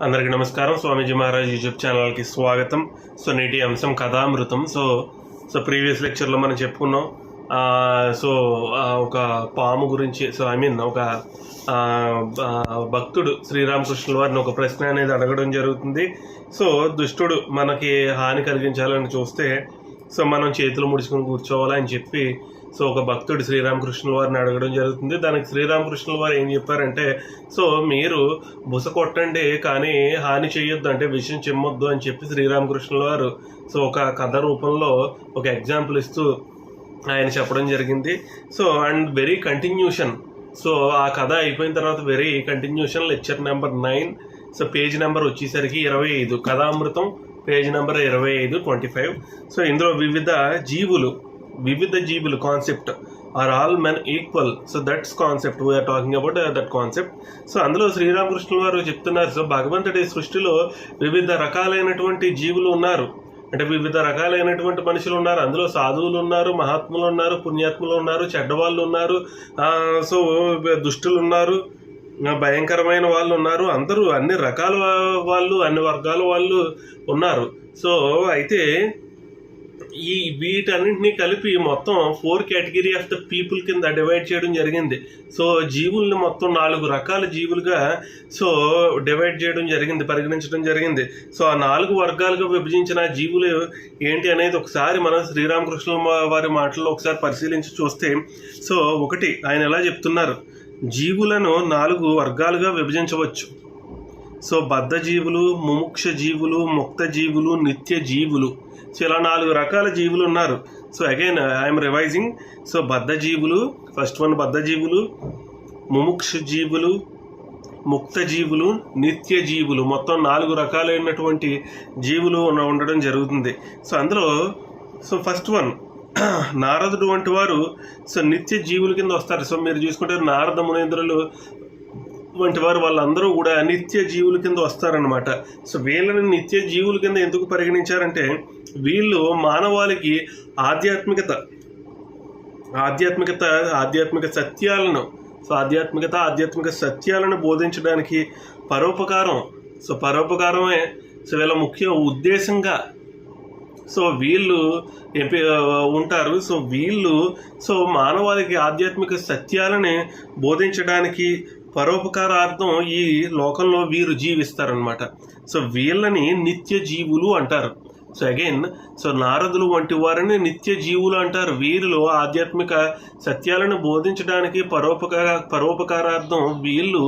అందరికీ నమస్కారం. స్వామీజీ మహారాజ్ యూట్యూబ్ ఛానల్కి స్వాగతం. సో నేటి అంశం కథామృతం. సో ప్రీవియస్ లెక్చర్లో మనం చెప్పుకున్నాం. ఒక పాము గురించి, ఒక భక్తుడు శ్రీరామకృష్ణుల వారిని ఒక ప్రశ్న అనేది అడగడం జరుగుతుంది. సో దుష్టుడు మనకి హాని కలిగించాలని చూస్తే మనం చేతులు ముడుచుకుని కూర్చోవాలని చెప్పి ఒక భక్తుడు శ్రీరామకృష్ణుల వారిని అడగడం జరుగుతుంది. దానికి శ్రీరామకృష్ణుల వారు ఏం చెప్పారంటే, మీరు బుస కొట్టండి కానీ హాని చేయొద్దు, అంటే విషయం చెమ్మొద్దు అని చెప్పి శ్రీరామకృష్ణుల వారు ఒక కథ రూపంలో ఒక ఎగ్జాంపుల్ ఇస్తూ ఆయన చెప్పడం జరిగింది. And very continuation. ఆ కథ అయిపోయిన తర్వాత very continuation lecture number 9. Page number వచ్చేసరికి 25, కథామృతం పేజ్ నెంబర్ 25. ఇందులో వివిధ జీవులు concept are all men equal. That's concept we're talking about that concept. అందులో శ్రీరామకృష్ణుల వారు చెప్తున్నారు, భగవంతుడి సృష్టిలో వివిధ రకాలైనటువంటి జీవులు ఉన్నారు, అంటే వివిధ రకాలైనటువంటి మనుషులు ఉన్నారు. అందులో సాధువులు ఉన్నారు, మహాత్ములు ఉన్నారు, పుణ్యాత్ములు ఉన్నారు, చెడ్డవాళ్ళు ఉన్నారు, దుష్టులు ఉన్నారు, భయంకరమైన వాళ్ళు ఉన్నారు. అందరూ అన్ని రకాల వాళ్ళు, అన్ని వర్గాల వాళ్ళు ఉన్నారు. అయితే వీటన్నింటినీ కలిపి మొత్తం 4 కేటగిరీ ఆఫ్ ద పీపుల్ కింద డివైడ్ చేయడం జరిగింది. జీవుల్ని మొత్తం 4 రకాల జీవులుగా డివైడ్ చేయడం జరిగింది, పరిగణించడం జరిగింది. ఆ 4 వర్గాలుగా విభజించిన జీవులు ఏంటి అనేది ఒకసారి మనం శ్రీరామకృష్ణ వారి మాటల్లో ఒకసారి పరిశీలించి చూస్తే, ఒకటి ఆయన ఎలా చెప్తున్నారు, జీవులను 4 వర్గాలుగా విభజించవచ్చు. బద్ధ జీవులు, ముముక్ష జీవులు, ముక్త జీవులు, నిత్య జీవులు. ఇలా 4 రకాల జీవులు ఉన్నారు. Again I'm revising. బద్ధ జీవులు, ఫస్ట్ వన్ బద్ధ జీవులు, ముముక్ష జీవులు, ముక్త జీవులు, నిత్య జీవులు, మొత్తం 4 రకాలైనటువంటి జీవులు ఉండడం జరుగుతుంది. అందులో ఫస్ట్ వన్ నారదుడు వంటి వారు నిత్య జీవుల కింద వస్తారు. మీరు చూసుకుంటే నారద మునేంద్రులు వంటి వారు వాళ్ళందరూ కూడా నిత్య జీవుల కింద వస్తారనమాట. వీళ్ళని నిత్య జీవుల కింద ఎందుకు పరిగణించారంటే, వీళ్ళు మానవాళికి ఆధ్యాత్మిక సత్యాలను ఆధ్యాత్మిక సత్యాలను బోధించడానికి పరోపకారమే వీళ్ళ ముఖ్య ఉద్దేశంగా వీళ్ళు ఉంటారు. వీళ్ళు మానవాళికి ఆధ్యాత్మిక సత్యాలని బోధించడానికి పరోపకారార్థం ఈ లోకంలో వీరు జీవిస్తారనమాట. వీళ్ళని నిత్య జీవులు అంటారు. అగైన్ నారదులు వంటి వారిని నిత్య జీవులు అంటారు. వీరిలో ఆధ్యాత్మిక సత్యాలను బోధించడానికి పరోపకారార్థం వీళ్ళు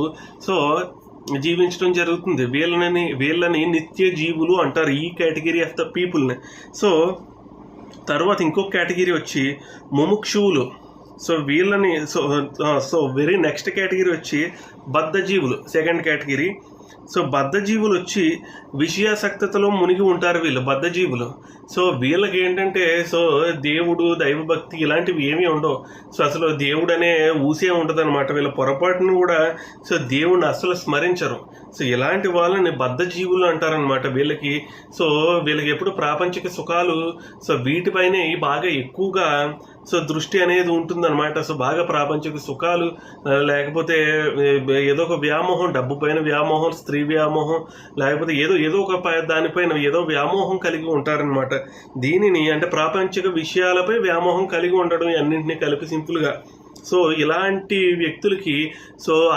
జీవించడం జరుగుతుంది. వీళ్ళని నిత్య జీవులు అంటారు, ఈ కేటగిరీ ఆఫ్ ద పీపుల్ని. తర్వాత ఇంకొక కేటగిరీ వచ్చి ముముక్షువులు. వీళ్ళని వెరీ నెక్స్ట్ కేటగిరీ వచ్చి బద్ధ జీవులు, సెకండ్ కేటగిరీ. బద్ధ జీవులు వచ్చి విషయాసక్తతలో మునిగి ఉంటారు వీళ్ళు, బద్ధ జీవులు. వీళ్ళకి ఏంటంటే దేవుడు, దైవభక్తి ఇలాంటివి ఏమీ ఉండవు. అసలు దేవుడు అనే ఊసే ఉంటుంది అనమాట. వీళ్ళ పొరపాటును కూడా దేవుడిని అసలు స్మరించరు. ఇలాంటి వాళ్ళని బద్ధ జీవులు అంటారనమాట. వీళ్ళకి ఎప్పుడు ప్రాపంచిక సుఖాలు వీటిపైనే బాగా ఎక్కువగా దృష్టి అనేది ఉంటుందన్నమాట. బాగా ప్రాపంచిక సుఖాలు, లేకపోతే ఏదో ఒక వ్యామోహం, డబ్బు పైన వ్యామోహం, స్త్రీ వ్యామోహం, లేకపోతే ఏదో ఒక దానిపైన ఏదో వ్యామోహం కలిగి ఉంటారనమాట. దీనిని అంటే ప్రాపంచిక విషయాలపై వ్యామోహం కలిగి ఉండడం, అన్నింటినీ కలిపి సింపుల్గా. ఇలాంటి వ్యక్తులకి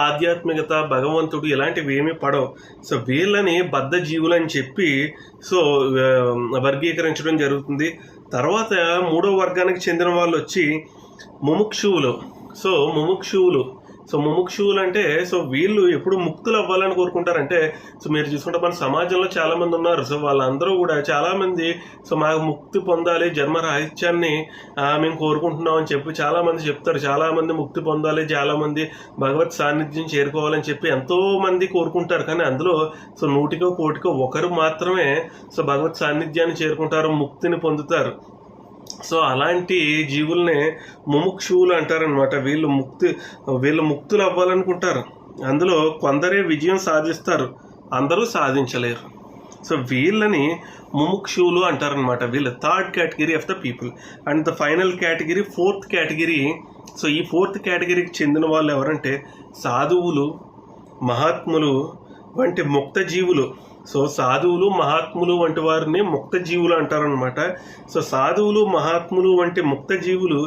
ఆధ్యాత్మికత, భగవంతుడు ఇలాంటివి ఏమీ పడవు. వీళ్ళని బద్ధ జీవులు అని చెప్పి వర్గీకరించడం జరుగుతుంది. తర్వాత 3వ వర్గానికి చెందిన వాళ్ళు వచ్చి ముముక్షువులు. ముముక్షువులు అంటే వీళ్ళు ఎప్పుడు ముక్తులు అవ్వాలని కోరుకుంటారంటే, మీరు చూసుకుంటే మన సమాజంలో చాలామంది ఉన్నారు. వాళ్ళందరూ కూడా చాలామంది మాకు ముక్తి పొందాలి, జన్మరాహిత్యాన్ని మేము కోరుకుంటున్నాం అని చెప్పి చాలామంది చెప్తారు. చాలామంది ముక్తి పొందాలి, చాలామంది భగవత్ సాన్నిధ్యం చేరుకోవాలని చెప్పి ఎంతోమంది కోరుకుంటారు. కానీ అందులో 100కో 1,00,000కో ఒకరు మాత్రమే భగవత్ సాన్నిధ్యాన్ని చేరుకుంటారు, ముక్తిని పొందుతారు. అలాంటి జీవుల్ని ముముక్షువులు అంటారనమాట. వీళ్ళు ముక్తులు అవ్వాలనుకుంటారు. అందులో కొందరే విజయం సాధిస్తారు, అందరూ సాధించలేరు. వీళ్ళని ముముక్షువులు అంటారనమాట. వీళ్ళు 3rd category of the people. And the final category 4th category. ఈ 4th కేటగిరీకి చెందిన వాళ్ళు ఎవరంటే సాధువులు, మహాత్ములు, వంటి ముక్త జీవులు. సో సాధువులు మహాత్ములు వంటి వారిని ముక్త జీవులు అంటారనమాట. సో సాధువులు మహాత్ములు వంటి ముక్త జీవులు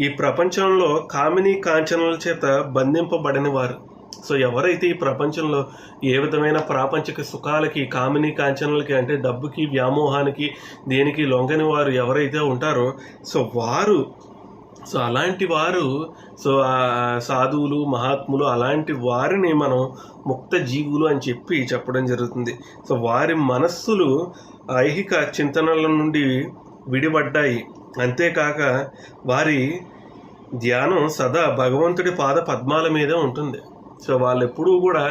ఈ ప్రపంచంలో కామినీ కాంచనల చేత బంధింపబడని వారు. సో ఎవరైతే ఈ ప్రపంచంలో ఏ విధమైన ప్రాపంచిక సుఖాలకి, కామినీ కాంచనలకి, అంటే డబ్బుకి, వ్యామోహానికి, దేనికి లొంగని వారు ఎవరైతే ఉంటారో సో అలాంటి వారు, సో సాధువులు మహాత్ములు అలాంటి వారిని మనం ముక్త జీవులు అని చెప్పడం జరుగుతుంది. సో వారి మనస్సులు ఐహిక చింతనల నుండి విడిపడ్డాయి. అంతేకాక వారి ధ్యానం సదా భగవంతుడి పాద పద్మాల మీదే ఉంటుంది. సో వాళ్ళు ఎప్పుడూ కూడా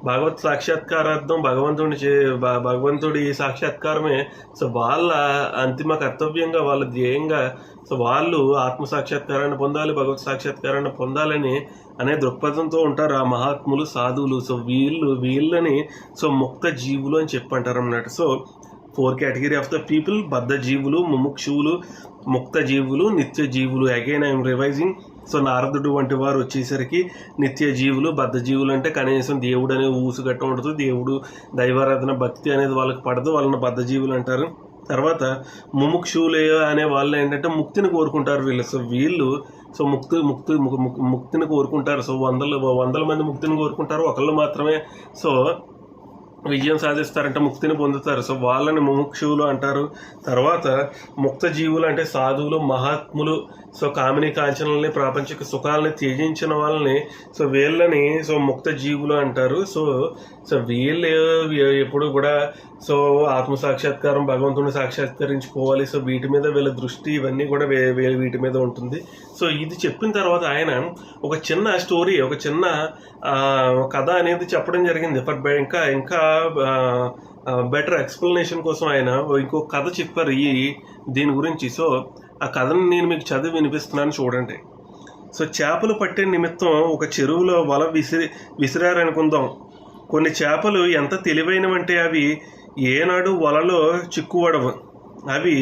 భగవత్ సాక్షాత్కారార్థం భగవంతుడి సాక్షాత్కారమే సో వాళ్ళ అంతిమ కర్తవ్యంగా, వాళ్ళ ధ్యేయంగా. సో వాళ్ళు ఆత్మ సాక్షాత్కారాన్ని పొందాలి, భగవత్ సాక్షాత్కారాన్ని పొందాలని అనే దృక్పథంతో ఉంటారు ఆ మహాత్ములు, సాధువులు. సో వీళ్ళని సో ముక్త జీవులు అని చెప్పంటారు అన్నమాట. So 4 category of the people: బద్ధ జీవులు, ముముక్షువులు, ముక్త జీవులు, నిత్య జీవులు. Again I'm revising. సో నారదుడు వంటి వారు వచ్చేసరికి నిత్య జీవులు. బద్ధ జీవులు అంటే కనీసం దేవుడు అనేది ఊసుగట్ట ఉండదు, దేవుడు దైవారాధన భక్తి అనేది వాళ్ళకి పడదు, వాళ్ళని బద్ధ జీవులు అంటారు. తర్వాత ముముక్షువులు అనే వాళ్ళు ఏంటంటే ముక్తిని కోరుకుంటారు వీళ్ళు. సో వీళ్ళు సో ముక్తిని కోరుకుంటారు. సో వందల మంది ముక్తిని కోరుకుంటారు, ఒకళ్ళు మాత్రమే సో విజయం సాధిస్తారంటే ముక్తిని పొందుతారు. సో వాళ్ళని ముముక్షువులు అంటారు. తర్వాత ముక్త జీవులు అంటే సాధువులు మహాత్ములు. సో కామినీ కాంచనల్ని, ప్రాపంచిక సుఖాలని త్యజించిన వాళ్ళని సో వీళ్ళని సో ముక్త జీవులు అంటారు. సో వీళ్ళు ఎప్పుడు కూడా సో ఆత్మ సాక్షాత్కారం, భగవంతుని సాక్షాత్కరించుకోవాలి. సో వీటి మీద వీళ్ళ దృష్టి ఇవన్నీ కూడా వీటి మీద ఉంటుంది. సో ఇది చెప్పిన తర్వాత ఆయన ఒక చిన్న స్టోరీ, ఒక చిన్న కథ అనేది చెప్పడం జరిగింది. ఇంకా బెటర్ ఎక్స్ప్లెనేషన్ కోసం ఆయన ఇంకో కథ చెప్పారు దీని గురించి. సో ఆ కథను నేను మీకు చదివి వినిపిస్తున్నాను, చూడండి. సో చేపలు పట్టే నిమిత్తం ఒక చెరువులో వల విసిరారనుకుందాం. కొన్ని చేపలు ఎంత తెలివైనవంటే అవి ఏనాడు వలలో చిక్కువడవు. అవి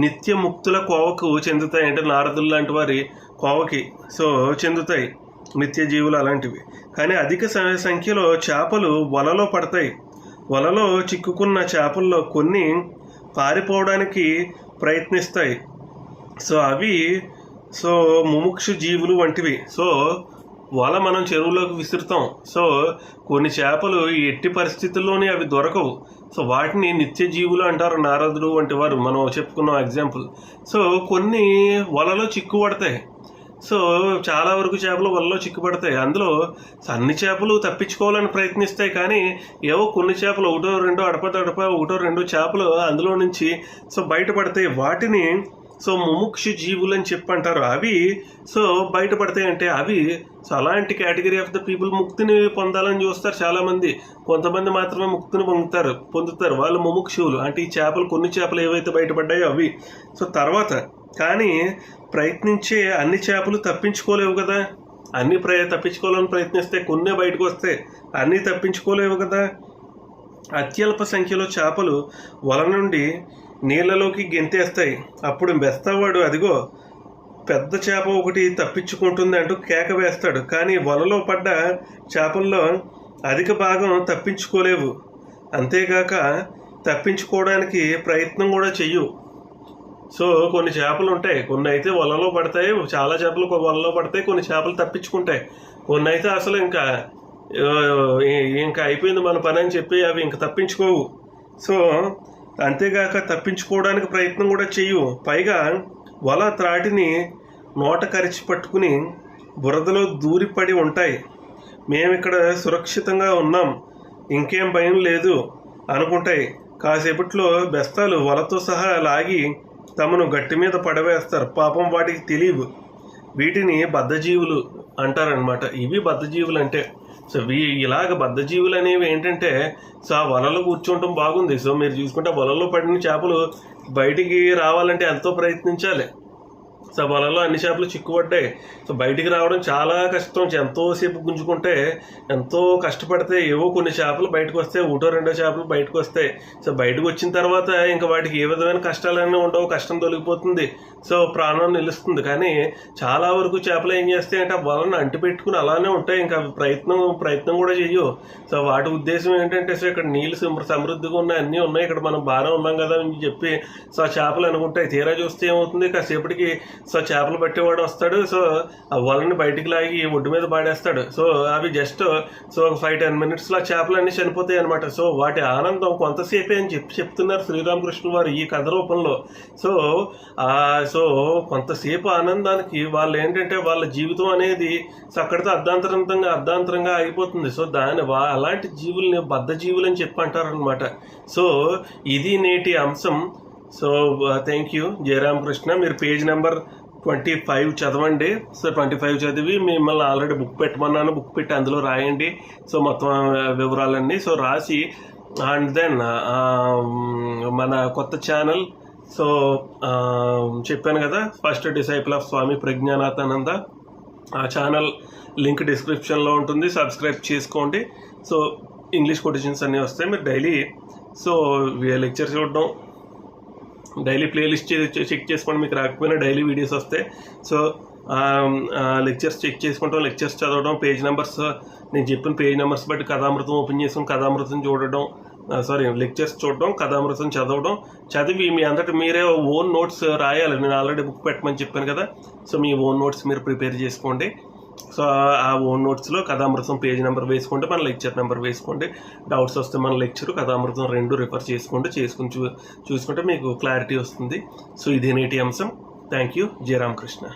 నిత్య ముక్తుల కోవకు చెందుతాయి. అంటే నారదులు లాంటి వారి కోవకి సో చెందుతాయి నిత్య జీవులు అలాంటివి. కానీ అధిక సంఖ్యలో చేపలు వలలో పడతాయి. వలలో చిక్కుకున్న చేపల్లో కొన్ని పారిపోవడానికి ప్రయత్నిస్తాయి. సో అవి సో ముముక్షు జీవులు వంటివి. సో వల మనం చెరువులోకి విసురుతాం. సో కొన్ని చేపలు ఎట్టి పరిస్థితుల్లోనే అవి దొరకవు. సో వాటిని నిత్య జీవులు అంటారు నారదుడు వంటి వారు, మనం చెప్పుకున్నాం ఎగ్జాంపుల్. సో కొన్ని వలలో చిక్కుపడతాయి. సో చాలా వరకు చేపలు వలలో చిక్కుపడతాయి. అందులో అన్ని చేపలు తప్పించుకోవాలని ప్రయత్నిస్తాయి. కానీ ఏవో కొన్ని చేపలు ఒకటో రెండో ఒకటో రెండో చేపలు అందులో నుంచి సో బయటపడతాయి. వాటిని సో ముముక్షు జీవులు అని చెప్పంటారు. అవి సో బయటపడతాయి. అంటే అవి సో అలాంటి కేటగిరీ ఆఫ్ ద పీపుల్ ముక్తిని పొందాలని చూస్తారు చాలామంది. కొంతమంది మాత్రమే ముక్తిని పొందుతారు. వాళ్ళు ముముక్షువులు. అంటే ఈ చేపలు, కొన్ని చేపలు ఏవైతే బయటపడ్డాయో అవి. సో తర్వాత కానీ ప్రయత్నించే అన్ని చేపలు తప్పించుకోలేవు కదా. అన్ని తప్పించుకోవాలని ప్రయత్నిస్తే కొన్నే బయటకు వస్తాయి, అన్నీ తప్పించుకోలేవు కదా. అత్యల్ప సంఖ్యలో చేపలు వల నుండి నీళ్ళలోకి గెంతేస్తాయి. అప్పుడు బెస్తవాడు అదిగో పెద్ద చేప ఒకటి తప్పించుకుంటుంది అంటూ కేక వేస్తాడు. కానీ వలలో పడ్డ చేపల్లో అధిక భాగం తప్పించుకోలేవు. అంతేగాక తప్పించుకోవడానికి ప్రయత్నం కూడా చెయ్యు. సో కొన్ని చేపలు ఉంటాయి, కొన్ని అయితే వలలో పడతాయి, చాలా చేపలు వలలో పడతాయి, కొన్ని చేపలు తప్పించుకుంటాయి, కొన్ని అయితే అసలు ఇంకా అయిపోయింది మన పని అని చెప్పి అవి ఇంకా తప్పించుకోవు. సో అంతేగాక తప్పించుకోవడానికి ప్రయత్నం కూడా చెయ్యు. పైగా వల త్రాటిని నోట కరిచి పట్టుకుని బురదలో దూరిపడి ఉంటాయి. మేమిక్కడ సురక్షితంగా ఉన్నాం, ఇంకేం భయం లేదు అనుకుంటాయి. కాసేపట్లో బెస్తాలు వలతో సహా లాగి తమను గట్టి మీద పడవేస్తారు. పాపం వాటికి తెలియవు. వీటిని బద్ధజీవులు అంటారనమాట. ఇవి బద్ధజీవులు అంటే. సో ఇలాగ బద్ధజీవులు అనేవి ఏంటంటే సో ఆ వలలో కూర్చోవటం బాగుంది. సో మీరు చూసుకుంటే వలలో పడిన చేపలు బయటికి రావాలంటే ఎంతో ప్రయత్నించాలి. సో వలలో అన్ని చేపలు చిక్కుపడ్డాయి. సో బయటికి రావడం చాలా కష్టం. ఎంతోసేపు గుంజుకుంటే ఎంతో కష్టపడితే ఏవో కొన్ని చేపలు బయటకు వస్తాయి, ఒకటో రెండో చేపలు బయటకు వస్తాయి. సో బయటకు వచ్చిన తర్వాత ఇంకా వాటికి ఏ విధమైన కష్టాలన్నీ ఉండవు, కష్టం తొలగిపోతుంది, సో ప్రాణం నిలుస్తుంది. కానీ చాలా వరకు చేపలు ఏం చేస్తాయంటే ఆ వలను అంటిపెట్టుకుని అలానే ఉంటాయి, ఇంకా ప్రయత్నం కూడా చెయ్యవు. సో వాటి ఉద్దేశం ఏంటంటే సో ఇక్కడ నీళ్ళు సమృద్ధిగా ఉన్నాయి, అన్నీ ఉన్నాయి, ఇక్కడ మనం బాగానే ఉన్నాం కదా అని చెప్పి సో ఆ చేపలు అనుకుంటాయి. తీరా చూస్తే ఏమవుతుంది, కాసేపటికి సో చేపలు పట్టేవాడు వస్తాడు. సో ఆ వలని బయటికి లాగి ఒడ్డు మీద పాడేస్తాడు. సో అవి జస్ట్ సో 5-10 మినిట్స్లో ఆ చేపలు అన్నీ చనిపోతాయి అనమాట. సో వాటి ఆనందం కొంతసేపే అని చెప్తున్నారు శ్రీరామకృష్ణుల వారు ఈ కథ రూపంలో. సో కొంతసేపు ఆనందానికి వాళ్ళు ఏంటంటే వాళ్ళ జీవితం అనేది సో అక్కడితో అర్ధాంతరంగా అయిపోతుంది. సో అలాంటి జీవుల్ని బద్ధ జీవులు అని చెప్పి అంటారనమాట. సో ఇది నేటి అంశం. So thank you Jayaramakrishna. మీరు పేజ్ నెంబర్ 25 చదవండి. సో 25 చదివి మిమ్మల్ని ఆల్రెడీ బుక్ పెట్టమన్నాను, బుక్ పెట్టి అందులో రాయండి. సో మొత్తం వివరాలన్నీ సో రాసి అండ్ దెన్ మన కొత్త ఛానల్ సో చెప్పాను కదా, ఫస్ట్ డిసైపుల్ ఆఫ్ స్వామి ప్రజ్ఞానాథానంద, ఆ ఛానల్ లింక్ డిస్క్రిప్షన్లో ఉంటుంది, సబ్స్క్రైబ్ చేసుకోండి. సో ఇంగ్లీష్ కొటేషన్స్ అన్నీ వస్తాయి. మీరు డైలీ సో లెక్చర్ చూడడం, డైలీ ప్లేలిస్ట్ చెక్ చేసుకోండి, మీకు రాకపోయినా డైలీ వీడియోస్ వస్తాయి. సో లెక్చర్స్ చెక్ చేసుకుంటాం, లెక్చర్స్ చదవడం, పేజ్ నెంబర్స్ నేను చెప్పిన పేజ్ నెంబర్స్ బట్టి కథామృతం ఓపెన్ చేసుకుని కథామృతం చూడడం, లెక్చర్స్ చూడడం, కథామృతం చదివి మీ అంతటి మీరే ఓన్ నోట్స్ రాయాలి. నేను ఆల్రెడీ బుక్ పెట్టమని చెప్పాను కదా, సో మీ ఓన్ నోట్స్ మీరు ప్రిపేర్ చేసుకోండి. సో ఆ ఓన్ నోట్స్లో కథామృతం పేజ్ నెంబర్ వేసుకోండి, మన లెక్చర్ నెంబర్ వేసుకోండి. డౌట్స్ వస్తే మన లెక్చర్ కథామృతం 2 రిఫర్ చేసుకుని చూసుకుంటే మీకు క్లారిటీ వస్తుంది. సో ఇదే నేటి అంశం. Thank you. జయరామకృష్ణ.